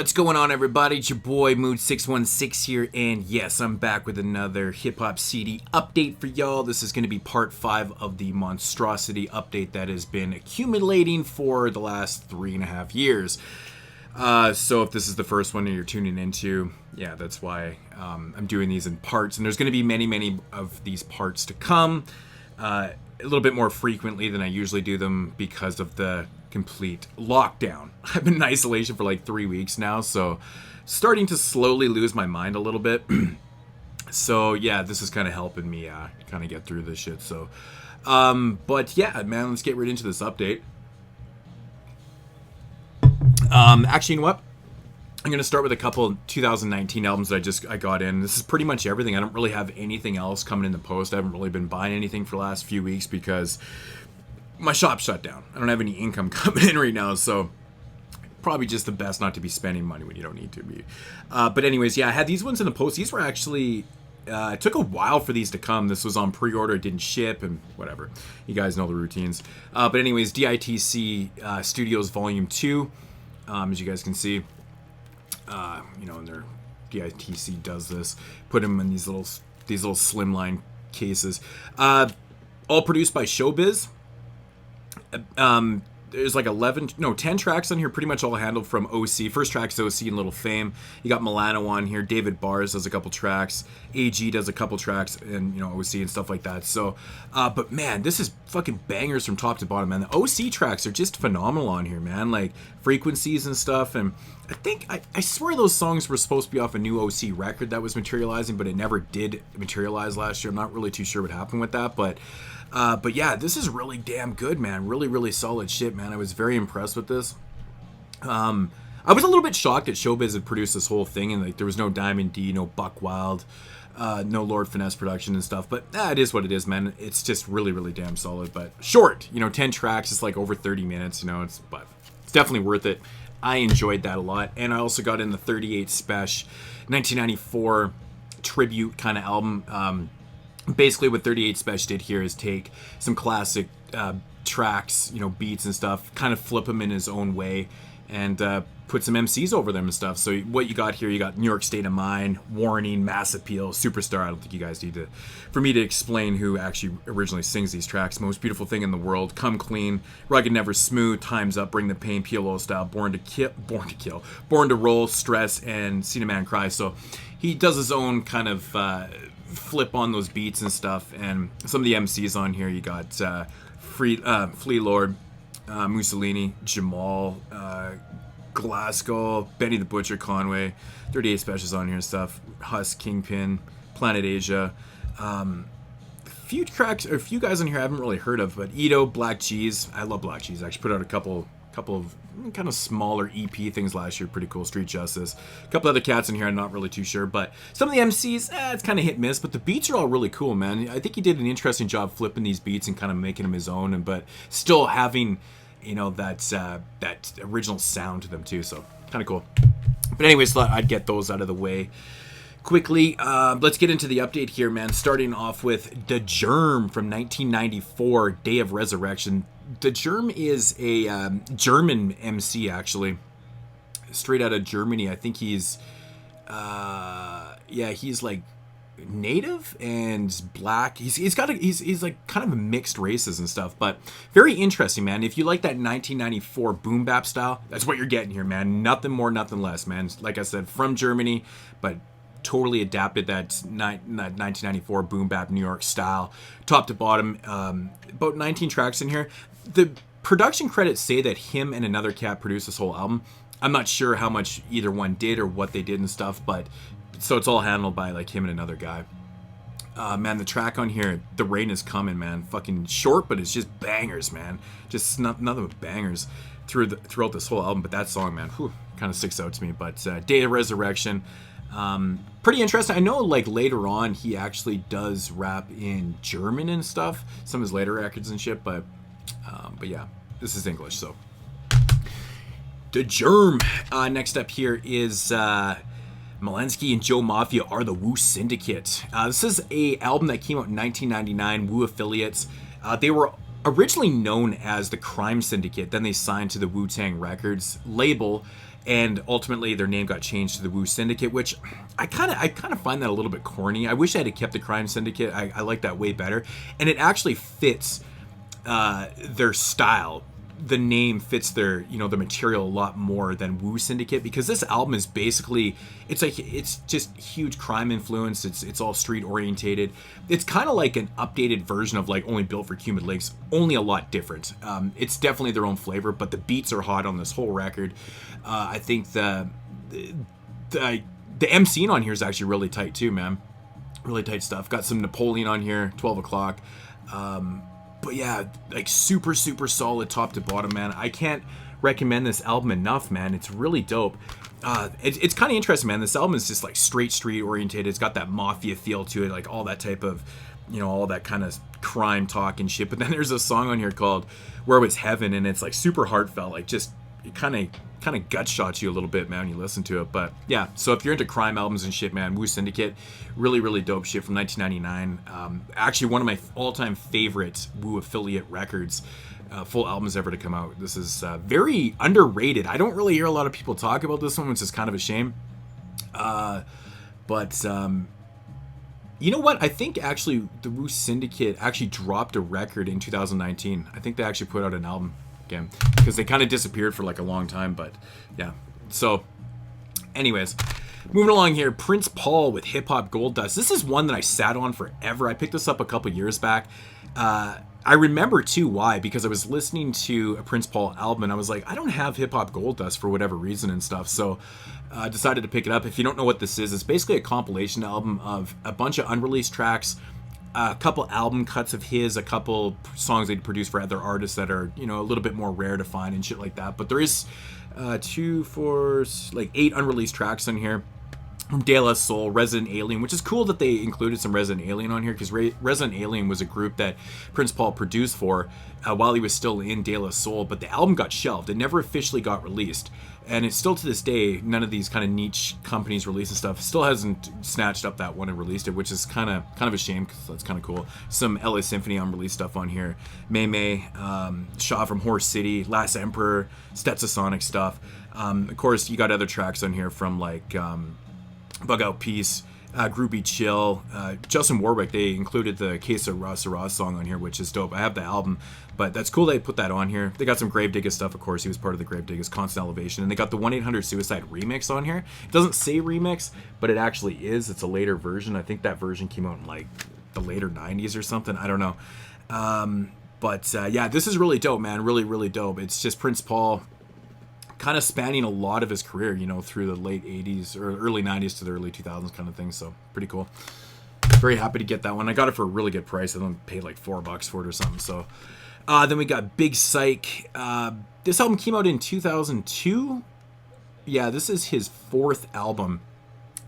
What's going on, everybody? It's your boy Mood616 here, and yes, I'm back with another hip-hop CD update for y'all. This is going to be part 5 of the monstrosity update that has been accumulating for the last 3.5 years. So if this is the first one that you're tuning into, yeah, that's why I'm doing these in parts, and there's going to be many of these parts to come. A little bit more frequently than I usually do them because of the complete lockdown. I've been in isolation for like 3 weeks now, so starting to slowly lose my mind a little bit. So yeah, this is kind of helping me kind of get through this shit. So but yeah, man, let's get right into this update. Actually, you know what? I'm going to start with a couple 2019 albums that I got in. This is pretty much everything. I don't really have anything else coming in the post. I haven't really been buying anything for the last few weeks because my shop shut down. I don't have any income coming in right now, so probably just the best not to be spending money when you don't need to be. But anyways, yeah, I had these ones in the post. These were actually... it took a while for these to come. This was on pre-order, it didn't ship, and whatever. You guys know the routines. But anyways, ITC Studios Volume 2, as you guys can see. You know, and their DITC does this. Put them in these little slimline cases. All produced by Showbiz. There's like 10 tracks on here, pretty much all handled from OC. First track's OC and Little Fame. You got Milano on here. David Bars does a couple tracks. AG does a couple tracks, and you know, OC and stuff like that. So, but man, this is fucking bangers from top to bottom, man. The OC tracks are just phenomenal on here, man. Like frequencies and stuff. And I think I swear those songs were supposed to be off a new OC record that was materializing, but it never did materialize last year. I'm not really too sure what happened with that, but yeah, this is really damn good, man. Really solid shit, man. I was very impressed with this. I was a little bit shocked that Showbiz had produced this whole thing, and like there was no Diamond D, no Buck Wild, no Lord Finesse production and stuff. But it is what it is, man. It's just really damn solid, but short. You know, 10 tracks. It's like over 30 minutes. You know, but it's definitely worth it. I enjoyed that a lot, and I also got in the 38 Special 1994 tribute kind of album. Basically what 38 Special did here is take some classic tracks, you know, beats and stuff, kind of flip them in his own way, and put some MCs over them and stuff. So what you got here, you got New York State of Mind, Warning, Mass Appeal, Superstar. I don't think you guys need for me to explain who actually originally sings these tracks. Most Beautiful Thing in the World, Come Clean, Rugged Never Smooth, Time's Up, Bring the Pain, PLO Style, Born to Roll, Stress, and Seen a Man Cry. So he does his own kind of flip on those beats and stuff. And some of the MCs on here, you got Flea Lord, Mussolini, Jamal, Glasgow, Benny the Butcher, Conway, 38 Specials on here and stuff, Husk, Kingpin, Planet Asia. Few tracks, or a few guys on here I haven't really heard of, but Ito, Black Cheese. I love Black Cheese. I actually put out a couple of kind of smaller EP things last year. Pretty cool. Street Justice. A couple other cats in here I'm not really too sure, but some of the MCs, it's kind of hit miss, but the beats are all really cool, man. I think he did an interesting job flipping these beats and kind of making them his own, but still having, you know, that original sound to them too. So kind of cool. But anyways, thought I'd get those out of the way quickly. Let's get into the update here, man. Starting off with Dejure from 1994, Day of Resurrection. Dejure is a German MC, actually, straight out of Germany. I think he's he's like native and black. He's like kind of mixed races and stuff, but very interesting, man. If you like that 1994 boom bap style, that's what you're getting here, man. Nothing more, nothing less, man. Like I said, from Germany, but totally adapted that 1994 boom bap New York style, top to bottom. About 19 tracks in here. The production credits say that him and another cat produced this whole album. I'm not sure how much either one did or what they did and stuff, but so it's all handled by like him and another guy. Man, the track on here, The Rain Is Coming, man. Fucking short, but it's just bangers, man. Just nothing but bangers throughout this whole album. But that song, man, kind of sticks out to me. But Day of Resurrection, pretty interesting. I know like later on he actually does rap in German and stuff, some of his later records and shit, but yeah, this is English. So Dejure. Next up here is Malensky and Joe Mafia Are the Wu Syndicate. This is a album that came out in 1999, Wu affiliates. They were originally known as the Crime Syndicate. Then they signed to the Wu-Tang Records label, and ultimately their name got changed to the Wu Syndicate, which I kind of find that a little bit corny. I wish I had kept the Crime Syndicate. I like that way better, and it actually fits their style. The name fits their, the material a lot more than Wu Syndicate, because this album is basically, it's just huge crime influence. It's all street orientated. It's kind of like an updated version of like Only Built for Cuban Links, only a lot different. It's definitely their own flavor, but the beats are hot on this whole record. I think the MCing on here is actually really tight too, man. Really tight stuff. Got some Napoleon on here, 12 o'clock. But yeah, like super solid top to bottom, man. I can't recommend this album enough, man. It's really dope. It's kind of interesting, man. This album is just like straight street orientated. It's got that Mafia feel to it, like all that type of, all that kind of crime talk and shit. But then there's a song on here called Where Was Heaven, and it's like super heartfelt, like just it kind of gut shots you a little bit, man, when you listen to it. But yeah, so if you're into crime albums and shit, man, Wu Syndicate, really dope shit from 1999. Actually one of my all-time favorite Wu affiliate records, full albums ever to come out. This is very underrated. I don't really hear a lot of people talk about this one, which is kind of a shame. But you know what? I think actually the Wu Syndicate actually dropped a record in 2019. I think they actually put out an album again, because they kind of disappeared for like a long time. But yeah, so anyways, moving along here, Prince Paul with Hip Hop Gold Dust. This is one that I sat on forever. I picked this up a couple years back. I remember too why, because I was listening to a Prince Paul album and I was like, I don't have Hip Hop Gold Dust for whatever reason and stuff, so I decided to pick it up. If you don't know what this is, it's basically a compilation album of a bunch of unreleased tracks, a couple album cuts of his, a couple songs they'd produced for other artists that are, a little bit more rare to find and shit like that. But there is 2, 4, like 8 unreleased tracks on here from De La Soul, Resident Alien, which is cool that they included some Resident Alien on here, because Resident Alien was a group that Prince Paul produced for while he was still in De La Soul, but the album got shelved. It never officially got released. And it's still to this day, none of these kind of niche companies releasing stuff still hasn't snatched up that one and released it, which is kind of a shame, because that's kind of cool. Some LA Symphony unreleased stuff on here. May, Shaw from Horse City, Last Emperor, Stetsasonic stuff. Of course, you got other tracks on here from like Bug Out Peace, Groupie Chill, Justin Warwick. They included the Case of Ross song on here, which is dope. I have the album, but that's cool they put that on here. They got some Gravediggers stuff, of course. He was part of the Gravediggers, Constant Elevation, and they got the 1-800-Suicide remix on here. It doesn't say remix, but it actually is. It's a later version. I think that version came out in like the later 90s or something. I don't know. But yeah, this is really dope, man. Really dope. It's just Prince Paul kind of spanning a lot of his career, through the late 80s or early 90s to the early 2000s kind of thing. So pretty cool. Very happy to get that one. I got it for a really good price. I only paid like $4 for it or something. So then we got Big Psych. This album came out in 2002. Yeah, this is his 4th album.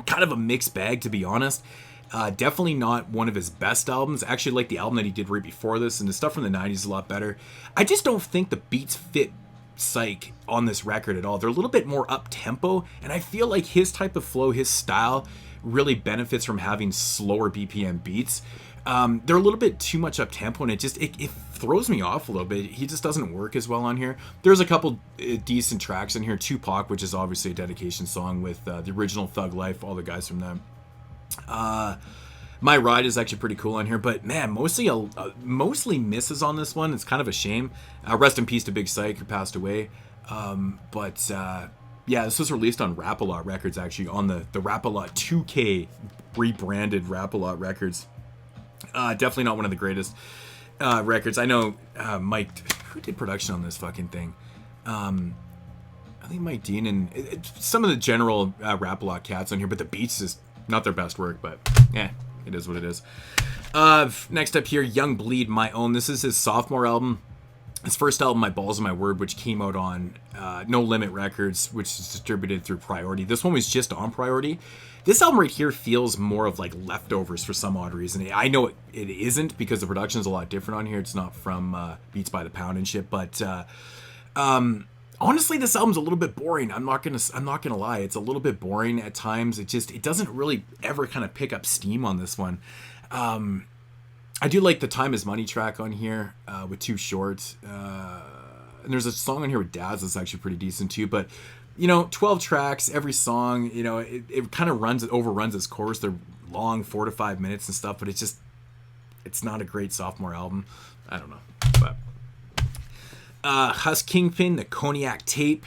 Kind of a mixed bag, to be honest. Definitely not one of his best albums. I actually like the album that he did right before this, and the stuff from the 90s is a lot better. I just don't think the beats fit Psych on this record at all. They're a little bit more up tempo, and I feel like his type of flow, his style, really benefits from having slower BPM beats. They're a little bit too much up tempo, and it throws me off a little bit. He just doesn't work as well on here. There's a couple decent tracks in here. Tupac, which is obviously a dedication song with the original Thug Life, all the guys from them. My Ride is actually pretty cool on here, but man, mostly misses on this one. It's kind of a shame. Rest in peace to Big Psych, who passed away. Yeah, this was released on Rap-A-Lot Records, actually, on the Rap-A-Lot 2K rebranded Rap-A-Lot Records. Definitely not one of the greatest records. I know Mike, who did production on this fucking thing? I think Mike Dean and some of the general Rap-A-Lot cats on here, but the beats is not their best work, but yeah. It is what it is. Next up here, Young Bleed, My Own. This is his sophomore album. His first album, My Balls and My Word, which came out on No Limit Records, which is distributed through Priority. This one was just on Priority. This album right here feels more of like leftovers for some odd reason. I know it isn't, because the production is a lot different on here. It's not from Beats by the Pound and shit, but honestly, this album's a little bit boring. I'm not gonna lie. It's a little bit boring at times. It doesn't really ever kind of pick up steam on this one. I do like the Time Is Money track on here with Too Short. And there's a song on here with Daz that's actually pretty decent too. But, 12 tracks, every song, it kind of overruns its course. They're long, 4 to 5 minutes and stuff, but it's not a great sophomore album. I don't know. But Husk Kingpin, the Cognac Tape.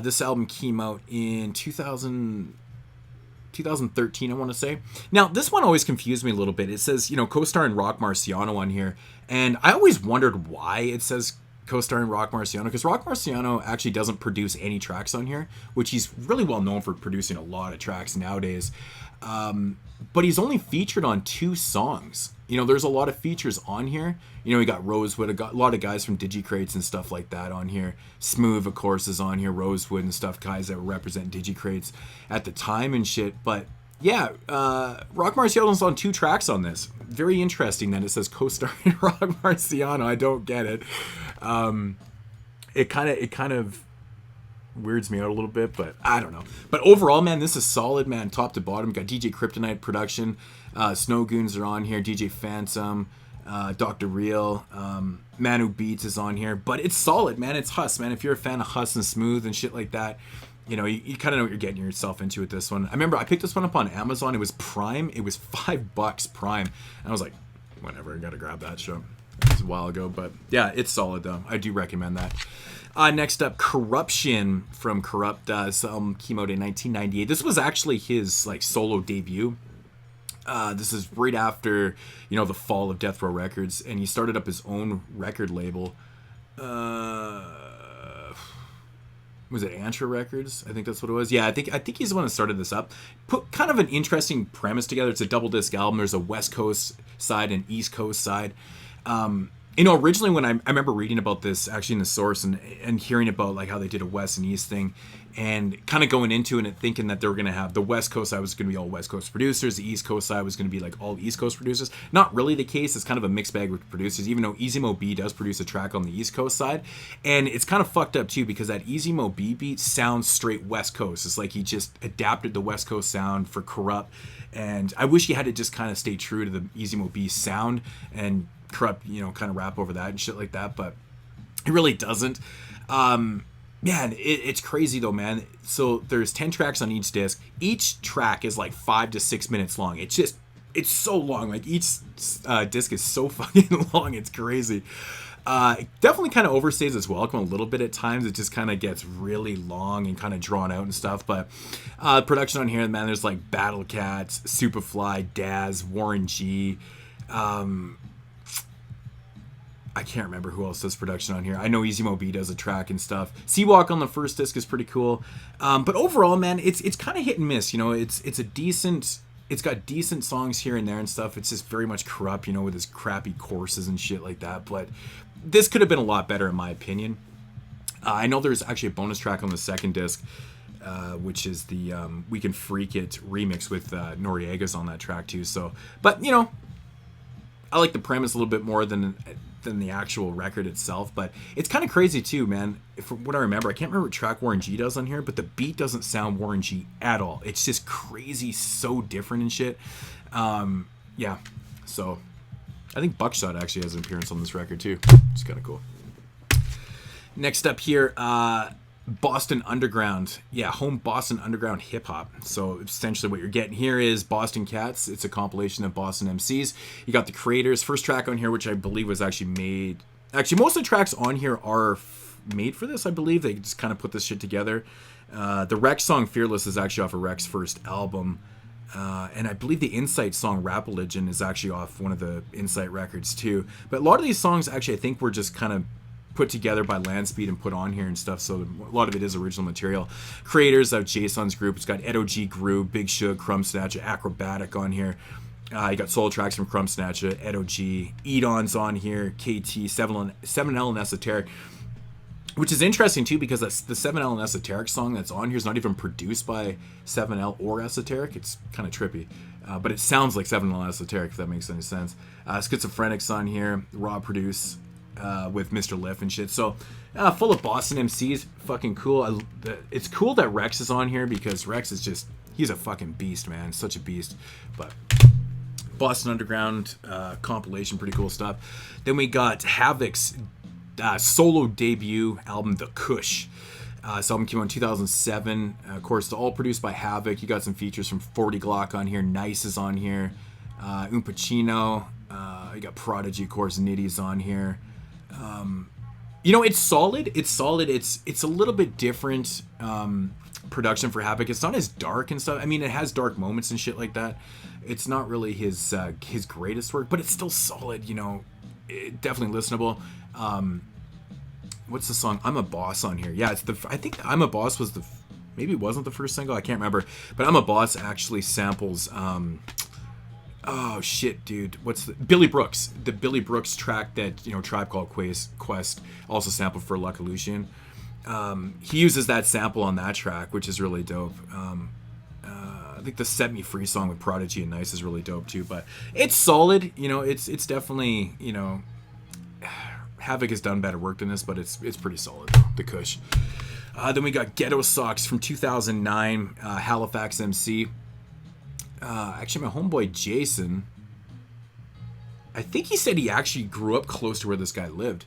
This album came out in 2013, I want to say. Now, this one always confused me a little bit. It says, co-starring Rock Marciano on here. And I always wondered why it says co-starring Rock Marciano, because Rock Marciano actually doesn't produce any tracks on here, which he's really well known for producing a lot of tracks nowadays. But he's only featured on 2 songs. There's a lot of features on here. We got Rosewood, a lot of guys from Digicrates and stuff like that on here. Smooth, of course, is on here. Rosewood and stuff, guys that represent Digicrates at the time and shit. But yeah, Rock Marciano's on 2 tracks on this. Very interesting that it says co-starring Rock Marciano. I don't get it. It kind of weirds me out a little bit, but I don't know. But overall, man, this is solid, man, top to bottom. Got DJ Kryptonite production, Snow Goons are on here, DJ Phantom, Dr. Real, Manu Beats is on here. But it's solid, man. It's Huss, man. If you're a fan of Huss and Smooth and shit like that, you kind of know what you're getting yourself into with this one. I remember I picked this one up on Amazon. It was Prime. It was $5 Prime. And I was like, whatever, I gotta grab that shit. It was a while ago, but yeah, it's solid though. I do recommend that. Next up, Corruption from Corrupt. This album came out in 1998. This was actually his solo debut. This is right after the fall of Death Row Records, and he started up his own record label. Was it Antra Records? I think that's what it was. Yeah, I think he's the one that started this up. Put kind of an interesting premise together. It's a double disc album. There's a West Coast side and East Coast side. Originally when I remember reading about this actually in the source and hearing about how they did a West and East thing and kind of going into it and thinking that they were going to have the West Coast side was going to be all West Coast producers, the East Coast side was going to be all East Coast producers. Not really the case. It's kind of a mixed bag with producers, even though Easy Mo B does produce a track on the East Coast side. And it's kind of fucked up too because that Easy Mo B beat sounds straight West Coast. It's like he just adapted the West Coast sound for Corrupt. And I wish he had to just kind of stay true to the Easy Mo B sound and Corrupt, kind of rap over that and shit like that, but it really doesn't. Man, it's crazy though, man. So there's 10 tracks on each disc. Each track is 5 to 6 minutes long. It's so long. Each disc is so fucking long. It's crazy. It definitely kind of overstays its welcome a little bit at times. It just kind of gets really long and kind of drawn out and stuff. But production on here, man, there's Battle Cats, Superfly, Daz, Warren G. I can't remember who else does production on here. I know Easy Mo B does a track and stuff. Seawalk on the first disc is pretty cool. But overall, man, it's kind of hit and miss. It's got decent songs here and there and stuff. It's just very much Corrupt, with his crappy courses and shit like that. But this could have been a lot better in my opinion. I know there's actually a bonus track on the second disc, which is the We Can Freak It remix with Noriega's on that track too. So, but I like the premise a little bit more than the actual record itself, but it's kind of crazy too, man. From what I remember, I can't remember what track Warren G does on here, but the beat doesn't sound Warren G at all. It's just crazy, so different and shit. Yeah, so I think Buckshot actually has an appearance on this record too. It's kind of cool. Next up here, Boston Underground. Yeah, home Boston Underground hip hop. So essentially what you're getting here is Boston Cats. It's a compilation of Boston MCs. You got the Creators. First track on here, which I believe was actually made. Actually, most of the tracks on here are made for this, I believe. They just kind of put this shit together. The Rex song Fearless is actually off of Rex's first album. And I believe the Insight song Rap Religion is actually off one of the Insight records too. But a lot of these songs actually I think were just kind of put together by Landspeed and put on here and stuff, so a lot of it is original material. Creators of Jason's group. It's got Edo G Groove, Big Shug, Crumb Snatcher, Acrobatic on here. You got solo tracks from Crumb Snatcher, Edo G, Edon's on here, KT, 7L and Esoteric, which is interesting too because that's the 7L and Esoteric song that's on here is not even produced by 7L or Esoteric. It's kind of trippy, but it sounds like 7L and Esoteric, if that makes any sense. Schizophrenic's on here, Raw Produce, with Mr. Liff and shit. So full of Boston MCs. Fucking cool. It's cool that Rex is on here because Rex is just, he's a fucking beast, man. Such a beast. But Boston Underground compilation, pretty cool stuff. Then we got Havoc's solo debut album, The Kush. This album came out in 2007. Of course, all produced by Havoc. You got some features from 40 Glock on here. Nice is on here. Pacino. You got Prodigy, of course. Nitty's on here. It's solid. It's solid. It's a little bit different production for Havoc. It's not as dark and stuff. I mean, it has dark moments and shit like that. It's not really his greatest work, but it's still solid. Definitely listenable. What's the song? I'm a Boss on here. Yeah, I think I'm a Boss was maybe it wasn't the first single. I can't remember. But I'm a Boss actually samples. Oh shit, dude! What's the Billy Brooks? The Billy Brooks track that Tribe Called Quest also sampled for Lucky Lucian. He uses that sample on that track, which is really dope. I think the Set Me Free song with Prodigy and Nice is really dope too. But it's solid. It's definitely Havoc has done better work than this, but it's pretty solid. The Kush. Then we got Ghetto Socks from 2009, Halifax MC. Actually, my homeboy Jason, I think he said he actually grew up close to where this guy lived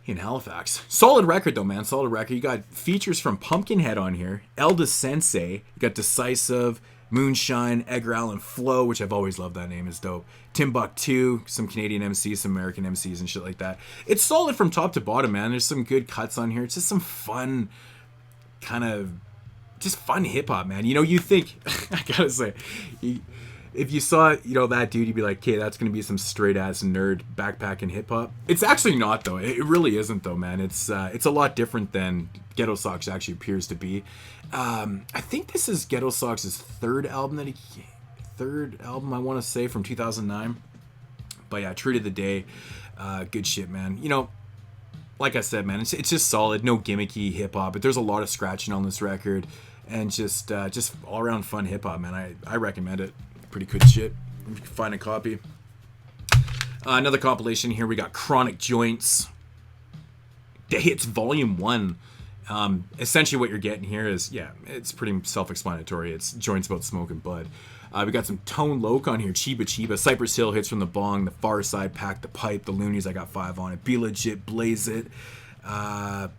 in Halifax. Solid record though, man. Solid record. You got features from Pumpkinhead on here, Elda Sensei. You got Decisive, Moonshine, Edgar Allan Flow, which I've always loved. That name is dope. Timbuktu, some Canadian MCs, some American MCs, and shit like that. It's solid from top to bottom, man. There's some good cuts on here. It's just some fun fun hip hop, man. You think I gotta say, if you saw that dude, you'd be like, okay, that's gonna be some straight ass nerd backpacking hip hop. It's actually not though. It really isn't though, man. It's a lot different than Ghetto Socks actually appears to be. I think this is Ghetto Socks' third album I want to say, from 2009. But yeah, true to the day, good shit, man. Like I said, man, it's just solid, no gimmicky hip hop, but there's a lot of scratching on this record, and just all around fun hip hop, man. I recommend it. Pretty good shit. If you can find a copy. Another compilation here. We got Chronic Joints. The Hits Volume 1. Essentially what you're getting here is, it's pretty self-explanatory. It's joints about smoking bud. We got some Tone Loc on here. Chiba Chiba. Cypress Hill, Hits from the Bong. The Far Side, Pack the Pipe. The Loonies, I got 5 on it. Be Legit, Blaze It. And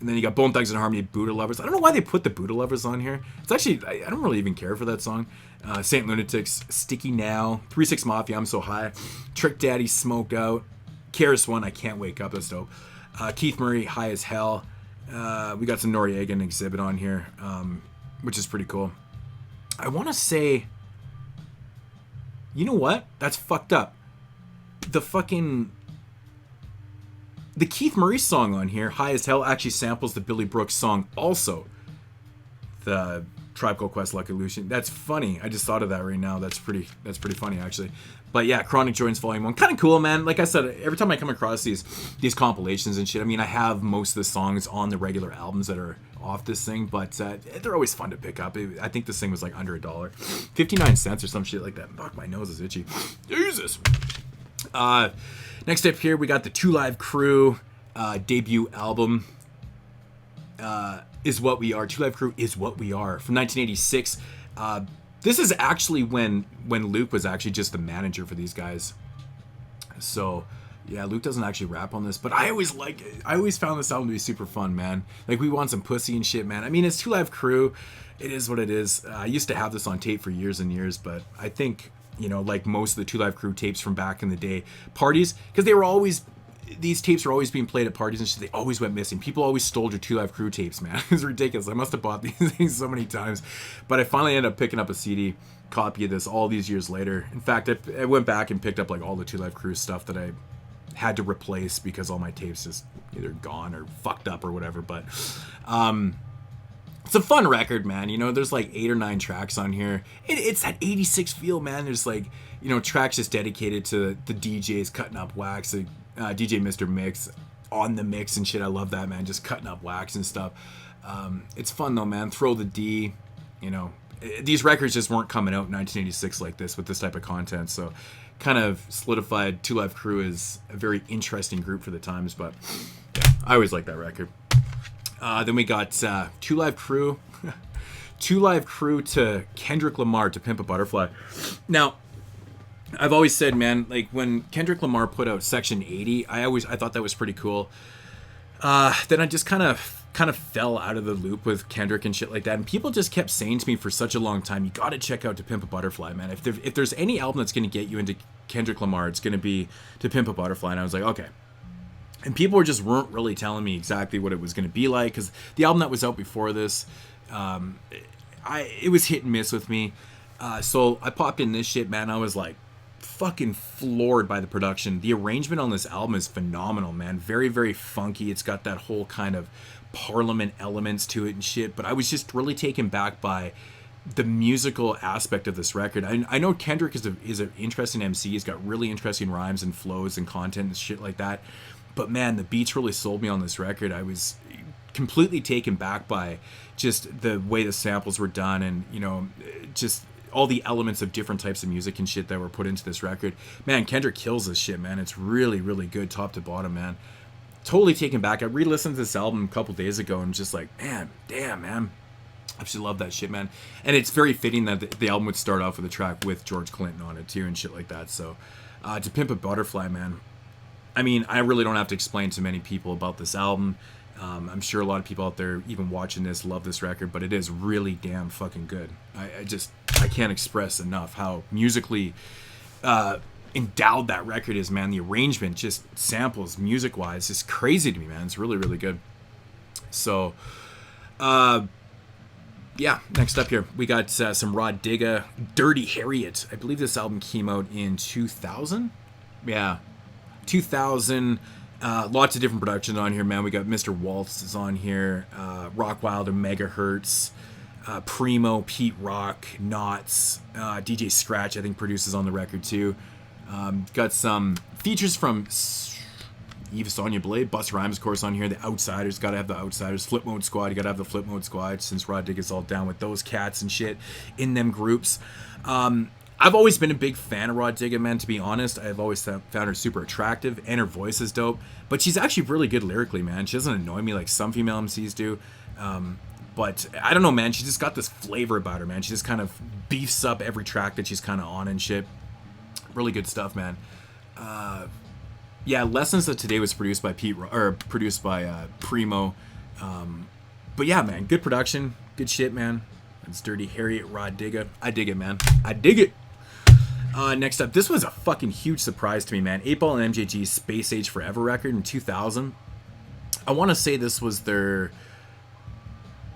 then you got Bone Thugs and Harmony, Buddha Lovers. I don't know why they put the Buddha Lovers on here. It's actually, I don't really even care for that song. Saint Lunatics, Sticky Now. 3-6 Mafia, I'm So High. Trick Daddy, Smoked Out. KRS One, I Can't Wake Up. That's dope. Keith Murray, High as Hell. We got some Noriega and Exhibit on here, which is pretty cool. I want to say, you know what? That's fucked up. The Keith Murray song on here, High as Hell, actually samples the Billy Brooks song also. The Tribe Called Quest, Lucky Lucian. That's funny. I just thought of that right now. That's pretty funny, actually. But yeah, Chronic Joints Volume 1. Kind of cool, man. Like I said, every time I come across these compilations and shit, I mean, I have most of the songs on the regular albums that are off this thing, but they're always fun to pick up. I think this thing was like under $1. 59 cents or some shit like that. Fuck, my nose is itchy. Jesus. Next up here, we got the Two Live Crew debut album, Is What We Are. Two Live Crew Is What We Are from 1986. This is actually when Luke was actually just the manager for these guys. So yeah, Luke doesn't actually rap on this, but I always found this album to be super fun, man. Like, We Want Some Pussy and shit, man. I mean, it's Two Live Crew. It is what it is. I used to have this on tape for years and years, but I think, like most of the Two Live Crew tapes from back in the day, parties, because these tapes were always being played at parties and shit. They always went missing. People always stole your Two Live Crew tapes, man. It was ridiculous. I must have bought these things so many times, but I finally ended up picking up a CD copy of this all these years later. In fact, I went back and picked up like all the Two Live Crew stuff that I had to replace because all my tapes just either gone or fucked up or whatever. But it's a fun record, man. There's like 8 or 9 tracks on here. It's that 86 feel, man. There's like, tracks just dedicated to the DJs cutting up wax. DJ Mr. Mix on the mix and shit. I love that, man. Just cutting up wax and stuff. It's fun though, man. Throw the D. These records just weren't coming out in 1986 like this with this type of content. So kind of solidified Two Live Crew as a very interesting group for the times. But yeah, I always like that record. Then we got Two Live Crew. Two Live Crew to Kendrick Lamar to Pimp a Butterfly. Now, I've always said, man, like when Kendrick Lamar put out Section 80, I thought that was pretty cool. Then I just kind of fell out of the loop with Kendrick and shit like that, and people just kept saying to me for such a long time, you got to check out To Pimp a Butterfly, man. If there's any album that's going to get you into Kendrick Lamar, it's going to be To Pimp a Butterfly. And I was like, okay. And people weren't really telling me exactly what it was going to be like, because the album that was out before this, it was hit and miss with me. So I popped in this shit, man. I was like fucking floored by the production. The arrangement on this album is phenomenal, man. Very, very funky. It's got that whole kind of Parliament elements to it and shit. But I was just really taken back by the musical aspect of this record. I know Kendrick is an interesting MC. He's got really interesting rhymes and flows and content and shit like that. But man, the beats really sold me on this record. I was completely taken back by just the way the samples were done, and just all the elements of different types of music and shit that were put into this record. Man, Kendrick kills this shit, man. It's really, really good top to bottom, man. Totally taken back. I re-listened to this album a couple days ago and just like, man, damn, man. I just love that shit, man. And it's very fitting that the album would start off with a track with George Clinton on it too and shit like that. So, To Pimp a Butterfly, man. I memean, I really don't have to explain to many people about this album. I'm sure a lot of people out there, even watching this, love this record, but it is really damn fucking good. I can't express enough how musically endowed that record is, man. The arrangement, just samples, music-wise, is crazy to me, man. It's really, really good. So, yeah, next up here, we got some Rod Digga, Dirty Harriet. I believe this album came out in 2000? Yeah, 2000. Lots of different productions on here, man. We got Mr. Waltz is on here, Rockwilder, Megahertz, Primo, Pete Rock, Knots, DJ Scratch, I think, produces on the record too. Got some features from Eva Sonia Blade, Busta Rhymes, of course, on here. The Outsiders, gotta have the Outsiders. Flip Mode Squad, you gotta have the Flip Mode Squad, since Rod Digga's all down with those cats and shit in them groups. I've always been a big fan of Rod Digga, man, to be honest. I've always found her super attractive, and her voice is dope. But she's actually really good lyrically, man. She doesn't annoy me like some female MCs do. But I don't know, man. She just got this flavor about her, man. She just kind of beefs up every track that she's kind of on and shit. Really good stuff, man. Yeah, Lessons of Today was produced by Primo. But yeah, man, good production, good shit, man. It's Dirty Harriet, Rod Digga. I dig it, man. I dig it. Next up, this was a fucking huge surprise to me, man. 8Ball and MJG's Space Age Forever record in 2000. I want to say this was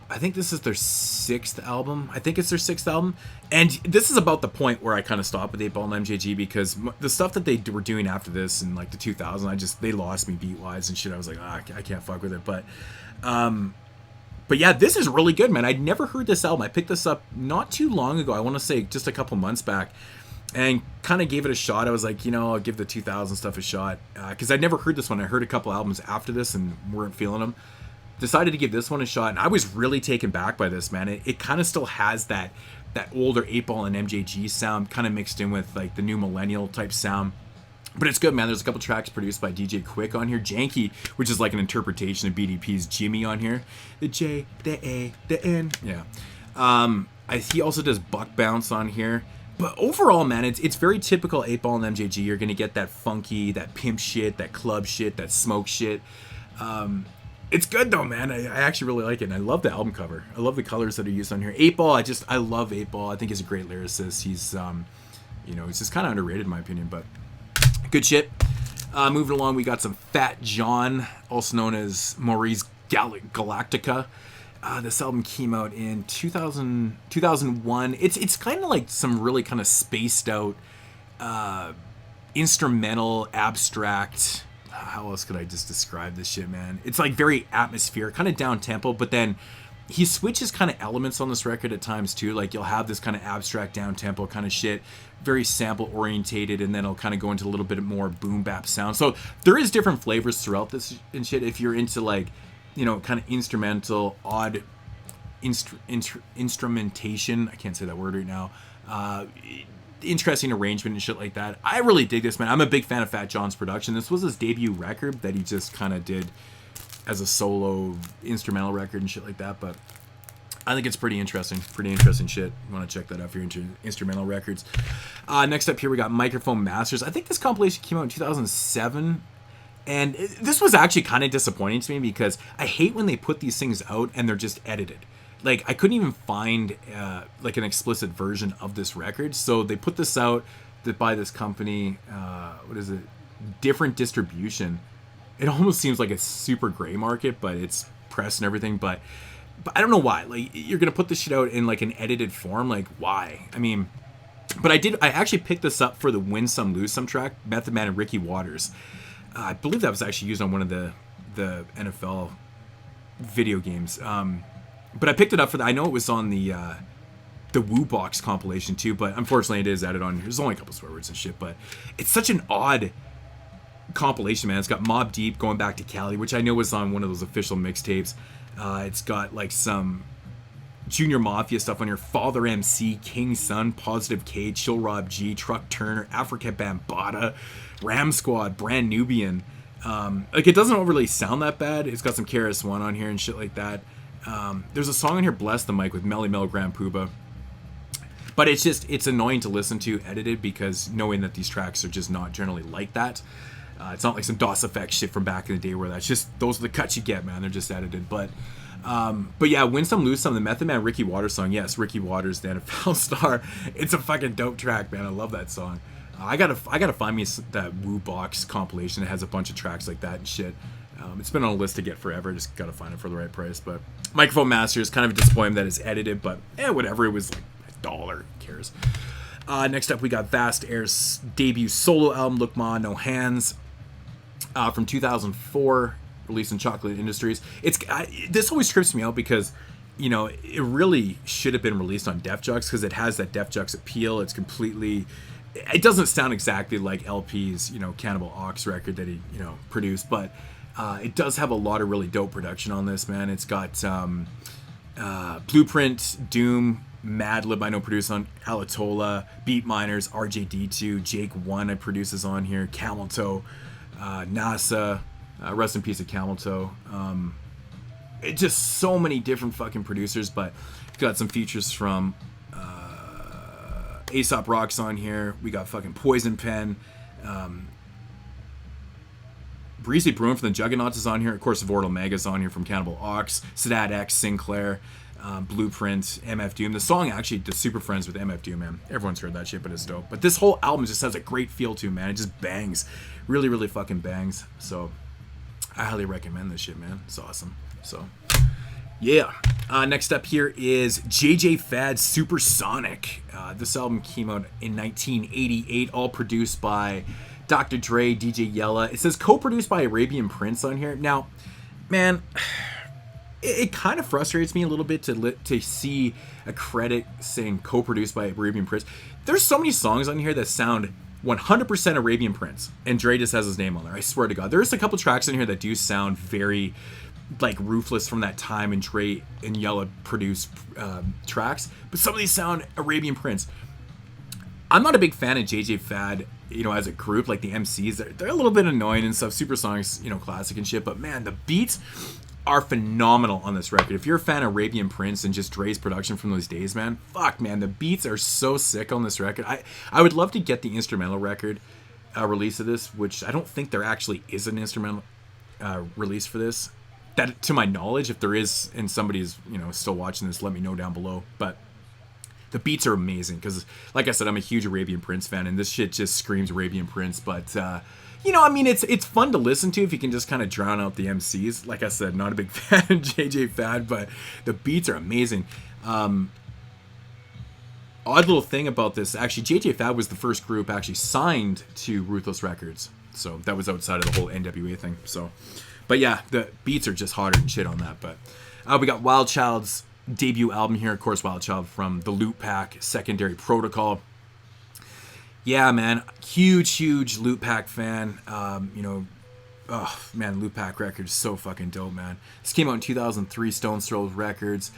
I think this is their 6th album. I think it's their 6th album. And this is about the point where I kind of stopped with 8Ball and MJG, because the stuff that they were doing after this in like the 2000s, they lost me beat-wise and shit. I was like, I can't fuck with it. But yeah, this is really good, man. I'd never heard this album. I picked this up not too long ago. I want to say just a couple months back, and kind of gave it a shot. I was like, I'll give the 2000 stuff a shot, because I'd never heard this one. I heard a couple albums after this and weren't feeling them. Decided to give this one a shot, and I was really taken back by this, man. It kind of still has that older 8Ball and MJG sound, kind of mixed in with like the new millennial type sound. But it's good, man. There's a couple tracks produced by DJ Quick on here. Janky, which is like an interpretation of BDP's Jimmy on here. The J, the A, the N. Yeah. He also does Buck Bounce on here. But overall, man, it's very typical 8Ball and MJG. You're going to get that funky, that pimp shit, that club shit, that smoke shit. It's good, though, man. I actually really like it. And I love the album cover. I love the colors that are used on here. 8Ball, I love 8Ball. I think he's a great lyricist. He's, he's just kind of underrated in my opinion, but good shit. Moving along, we got some Fat John, also known as Maurice Galactica. This album came out in 2001. It's kind of like some really kind of spaced out, instrumental, abstract. How else could I just describe this shit, man? It's like very atmospheric, kind of down tempo, but then he switches kind of elements on this record at times too. Like you'll have this kind of abstract down tempo kind of shit, very sample orientated, and then it'll kind of go into a little bit more boom bap sound. So there is different flavors throughout this and shit. If you're into like, kind of instrumental, odd instrumentation, I can't say that word right now. Interesting arrangement and shit like that. I really dig this, man. I'm a big fan of Fat John's production. This was his debut record that he just kind of did as a solo instrumental record and shit like that. But I think it's pretty interesting shit. You want to check that out for your instrumental records. Next up here, we got Microphone Masters. I think this compilation came out in 2007. And this was actually kind of disappointing to me because I hate when they put these things out and they're just edited. Like, I couldn't even find like an explicit version of this record. So they put this out by this company, what is it? Different Distribution. It almost seems like a super gray market, but it's press and everything. But I don't know why. Like, you're going to put this shit out in like an edited form. Like, why? I mean, but I actually picked this up for the Win Some Lose Some track, Method Man and Ricky Waters. I believe that was actually used on one of the NFL video games. But I picked it up for I know it was on the Woo Box compilation too, but unfortunately it is added on here. There's only a couple swear words and shit, but it's such an odd compilation, man. It's got Mobb Deep going back to Cali, which I know was on one of those official mixtapes. It's got like some Junior Mafia stuff on here. Father MC, King Son, Positive K, Chill Rob G, Truck Turner, Africa Bambaataa, Ram Squad, Brand Nubian. Like, it doesn't really sound that bad. It's got some KRS-One on here and shit like that. There's a song on here, Bless the Mic, with Melly Mel, Grand Poobah. But it's annoying to listen to edited because knowing that these tracks are just not generally like that. It's not like some DOS effect shit from back in the day where that's just, those are the cuts you get, man. They're just edited. But yeah, Win Some Lose Some, the Method Man Ricky Waters song. Yes, Ricky Waters, the NFL star. It's a fucking dope track, man. I love that song. I gotta find me that Woo Box compilation that has a bunch of tracks like that and shit. It's been on a list to get forever. Just gotta find it for the right price. But Microphone Masters, kind of a disappointment that it's edited, but whatever. It was like $1. Who cares? Next up, we got Vast Air's debut solo album, Look Ma, No Hands, from 2004, released in Chocolate Industries. This always trips me out because, you know, it really should have been released on Def Jux because it has that Def Jux appeal. It's completely... It doesn't sound exactly like LP's, you know, Cannibal Ox record that he, you know, produced, but it does have a lot of really dope production on this, man. It's got Blueprint, Doom, Madlib, I know produced on Alatola, Beat Miners, RJD2, Jake One, I produces on here, Camel Toe, NASA, rest in peace of Camel Toe. It's just so many different fucking producers, but got some features from Aesop Rock's on here. We got fucking Poison Pen. Breezy Bruin from the Juggernauts is on here. Of course, Vort Omega's on here from Cannibal Ox. Sadat X, Sinclair, Blueprint, MF Doom. The song actually, the Super Friends with MF Doom, man. Everyone's heard that shit, but it's dope. But this whole album just has a great feel to it, man. It just bangs. Really, really fucking bangs. So, I highly recommend this shit, man. It's awesome. So, yeah. Next up here is JJ Fad Supersonic. This album came out in 1988, all produced by Dr. Dre, DJ Yella. It says co-produced by Arabian Prince on here. Now, man, it kind of frustrates me a little bit to see a credit saying co-produced by Arabian Prince. There's so many songs on here that sound 100% Arabian Prince, and Dre just has his name on there. I swear to God. There's a couple tracks in here that do sound very... like Ruthless from that time, and Dre and Yella produced tracks, but some of these sound Arabian Prince. I'm not a big fan of JJ Fad, you know, as a group. Like the MCs, they're a little bit annoying and stuff. Supersonic's, you know, classic and shit, but man, the beats are phenomenal on this record. If you're a fan of Arabian Prince and just Dre's production from those days, man, fuck, man, the beats are so sick on this record. I would love to get the instrumental record release of this, which I don't think there actually is an instrumental release for this. That, to my knowledge, if there is, and somebody's, you know, still watching this, let me know down below. But the beats are amazing because, like I said, I'm a huge Arabian Prince fan, and this shit just screams Arabian Prince. But you know, I mean, it's fun to listen to if you can just kind of drown out the MCs. Like I said, not a big fan of JJ Fad, but the beats are amazing. Odd little thing about this, actually, JJ Fad was the first group actually signed to Ruthless Records, so that was outside of the whole NWA thing. So. But yeah, the beats are just hotter than shit on that. But we got Wild Child's debut album here. Of course, Wild Child from the Loot Pack, Secondary Protocol. Yeah, man. Huge Loot Pack fan. You know, oh, man, Loot Pack Records so fucking dope, man. This came out in 2003, Stone's Throw Records.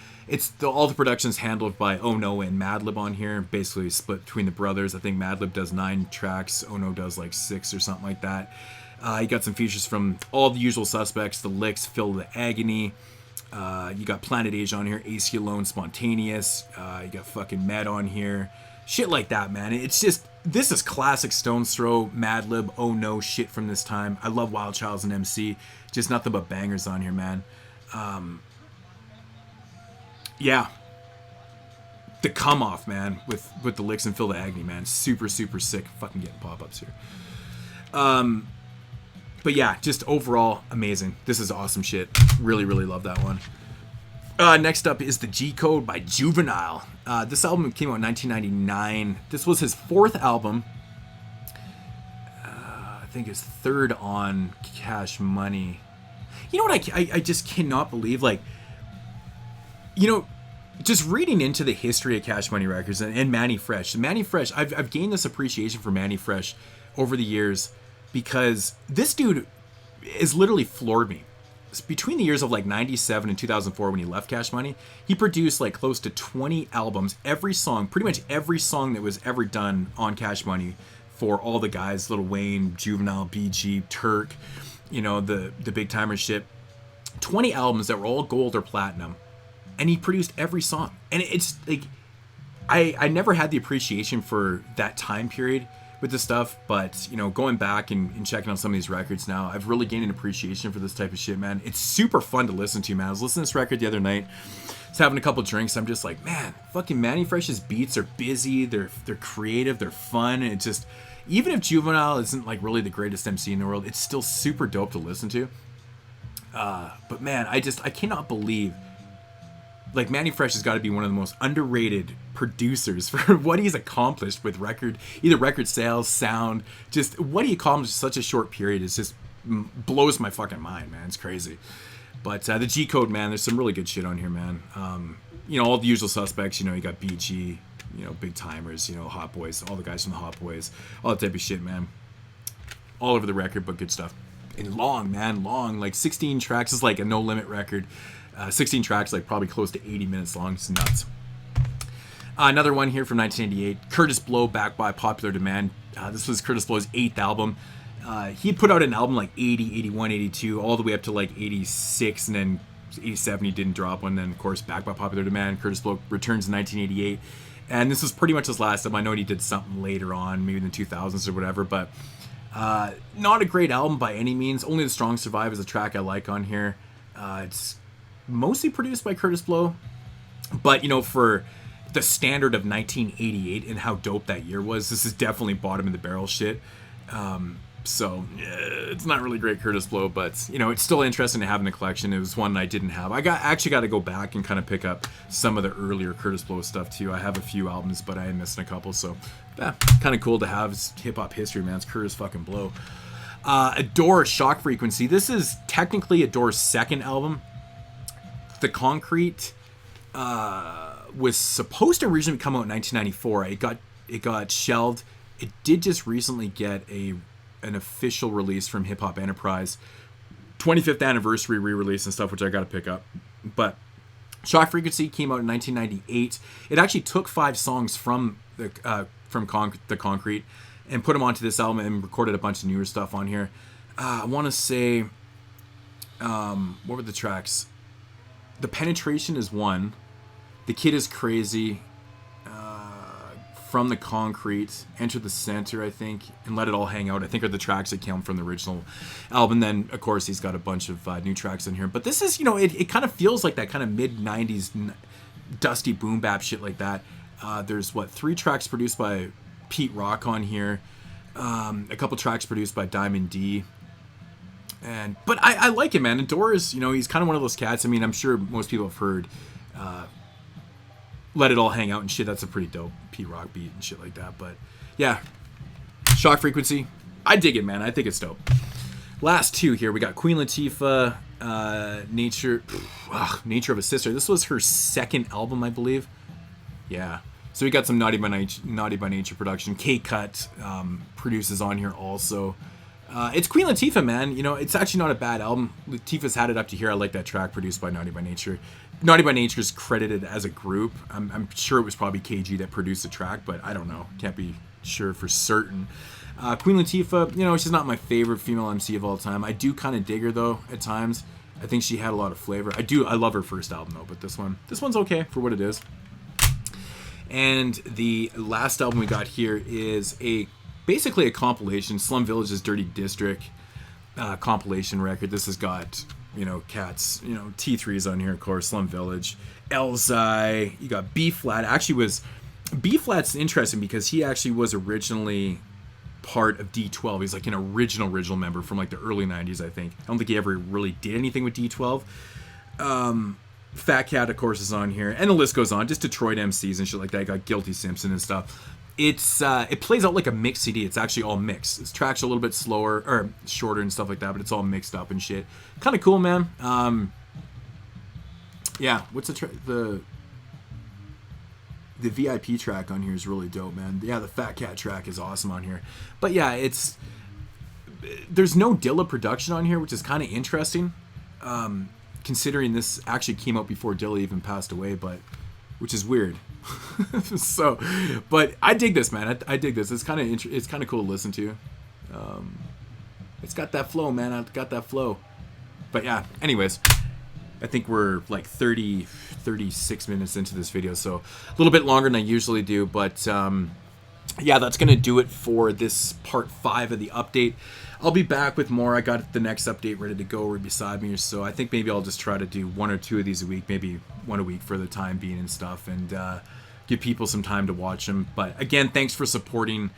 All the production's handled by Ono and Madlib on here. Basically split between the brothers. I think Madlib does 9 tracks. Ono does like 6 or something like that. You got some features from all the usual suspects, The Licks, Feel the Agony, You got Planet Asia on here, AC Alone, Spontaneous. You got fucking Med on here. Shit like that, man. It's just, this is classic Stone's Throw, Madlib, Oh No shit from this time. I love Wild Child's and MC. Just nothing but bangers on here, man. Yeah. The come off, man, with the licks and Feel the Agony, man. Super, super sick. Fucking getting pop-ups here. But yeah, just overall amazing. This is awesome shit. Really, really love that one. Next up is the G Code by Juvenile. This album came out in 1999. This was his fourth album. I think his third on Cash Money. You know what I just cannot believe? Like, you know, just reading into the history of Cash Money Records and Manny Fresh. Manny Fresh, I've gained this appreciation for Manny Fresh over the years because this dude has literally floored me. Between the years of like 97 and 2004 when he left Cash Money, he produced like close to 20 albums. Every song, pretty much every song that was ever done on Cash Money for all the guys, Lil Wayne, Juvenile, BG, Turk, you know, the big timer shit. 20 albums that were all gold or platinum. And he produced every song. And it's like, I never had the appreciation for that time period with this stuff, but, you know, going back and checking out some of these records now, I've really gained an appreciation for this type of shit, man. It's super fun to listen to, man. I was listening to this record the other night, I was having a couple drinks, I'm just like, man, fucking Manny Fresh's beats are busy, they're creative, they're fun, and it just, even if Juvenile isn't like really the greatest MC in the world, it's still super dope to listen to. But man, I cannot believe, like, Manny Fresh has got to be one of the most underrated producers for what he's accomplished with either record sales, sound, just what he accomplished in such a short period is just blows my fucking mind, man. It's crazy. But the G Code, man, there's some really good shit on here, man. You know, all the usual suspects, you know, you got BG, you know, Big Timers, you know, Hot Boys, all the guys from the Hot Boys, all that type of shit, man. All over the record, but good stuff. And long, man, long. Like 16 tracks is like a No Limit record. 16 tracks, like probably close to 80 minutes long. It's nuts. Another one here from 1988, Kurtis Blow, Back by Popular Demand. This was Kurtis Blow's 8th album. He put out an album like 80, 81, 82, all the way up to like 86, and then 87 he didn't drop one. Then, of course, Back by Popular Demand, Kurtis Blow returns in 1988. And this was pretty much his last album. I know he did something later on, maybe in the 2000s or whatever, but not a great album by any means. Only the Strong Survive is a track I like on here. It's mostly produced by Kurtis Blow, but, you know, for the standard of 1988 and how dope that year was, this is definitely bottom of the barrel shit. So it's not really great Kurtis Blow, but, you know, it's still interesting to have in the collection. It was one I didn't have. I actually got to go back and kind of pick up some of the earlier Kurtis Blow stuff too. I have a few albums, but I am missing a couple, so yeah, kind of cool to have. It's hip-hop history, man. It's Kurtis fucking Blow. Adore, Shock Frequency. This is technically Adore's second album. The Concrete was supposed to originally come out in 1994. It got shelved. It did just recently get an official release from Hip Hop Enterprise, 25th anniversary re-release and stuff, which I got to pick up. But Shock Frequency came out in 1998. It actually took 5 songs from the Concrete and put them onto this album and recorded a bunch of newer stuff on here. I want to say, what were the tracks? The Penetration is one. The Kid is Crazy. From the Concrete. Enter the Center, I think. And Let It All Hang Out, I think, are the tracks that came from the original album. Then, of course, he's got a bunch of new tracks in here. But this is, you know, it kind of feels like that kind of mid-90s dusty boom bap shit like that. There's, 3 tracks produced by Pete Rock on here. A couple tracks produced by Diamond D. But I like it, man. Adore is, you know, he's kind of one of those cats. I mean, I'm sure most people have heard Let It All Hang Out and shit. That's a pretty dope Pete Rock beat and shit like that. But yeah, Shock Frequency, I dig it, man. I think it's dope. Last 2 here, we got Queen Latifah, Nature of a Sister. This was her second album, I believe. Yeah. So we got some Naughty by Nature production. K-Cut produces on here also. It's Queen Latifah, man. You know, it's actually not a bad album. Latifah's Had It Up to Here. I like that track produced by Naughty by Nature. Naughty by Nature is credited as a group. I'm sure it was probably KG that produced the track, but I don't know. Can't be sure for certain. Queen Latifah, you know, she's not my favorite female MC of all time. I do kind of dig her, though, at times. I think she had a lot of flavor. I love her first album though, but this one's okay for what it is. And the last album we got here is basically a compilation, Slum Village's Dirty District compilation record. This has got, you know, cats, you know, T3's on here, of course, Slum Village, Elzai, you got B-Flat. B-Flat's interesting because he actually was originally part of D12. He's like an original member from like the early 90s, I think. I don't think he ever really did anything with D12. Fat Cat, of course, is on here, and the list goes on. Just Detroit MCs and shit like that. You got Guilty Simpson and stuff. It plays out like a mixed CD. It's actually all mixed. Its tracks are a little bit slower or shorter and stuff like that, but it's all mixed up and shit. Kind of cool, man. Yeah, what's the VIP track on here is really dope, man. Yeah, the Fat Cat track is awesome on here. But yeah, there's no Dilla production on here, which is kind of interesting. Considering this actually came out before Dilla even passed away, which is weird. So, but I dig this, man. I dig this. It's kind of cool to listen to. It's got that flow, man. I've got that flow. But yeah, anyways, I think we're like 36 minutes into this video, so a little bit longer than I usually do. But yeah, that's gonna do it for this part 5 of the update. I'll be back with more. I got the next update ready to go right beside me, so I think maybe I'll just try to do 1 or 2 of these a week, maybe 1 a week for the time being and stuff, and give people some time to watch them. But again, thanks for supporting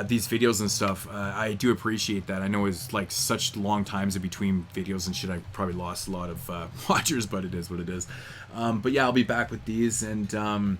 these videos and stuff. I do appreciate that. I know it's like such long times in between videos and shit. I probably lost a lot of watchers, but it is what it is. But yeah, I'll be back with these, and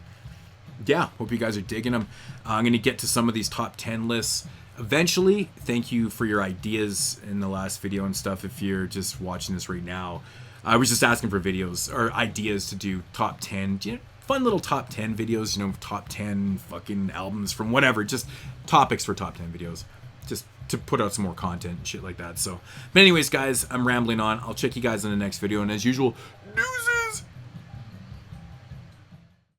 yeah, hope you guys are digging them. I'm going to get to some of these top 10 lists eventually. Thank you for your ideas in the last video and stuff. If you're just watching this right now, I was just asking for videos or ideas to do top 10, you know, fun little top 10 videos, you know, top 10 fucking albums from whatever, just topics for top 10 videos, just to put out some more content and shit like that. So, but anyways, guys, I'm rambling on. I'll check you guys in the next video, and as usual, deuces.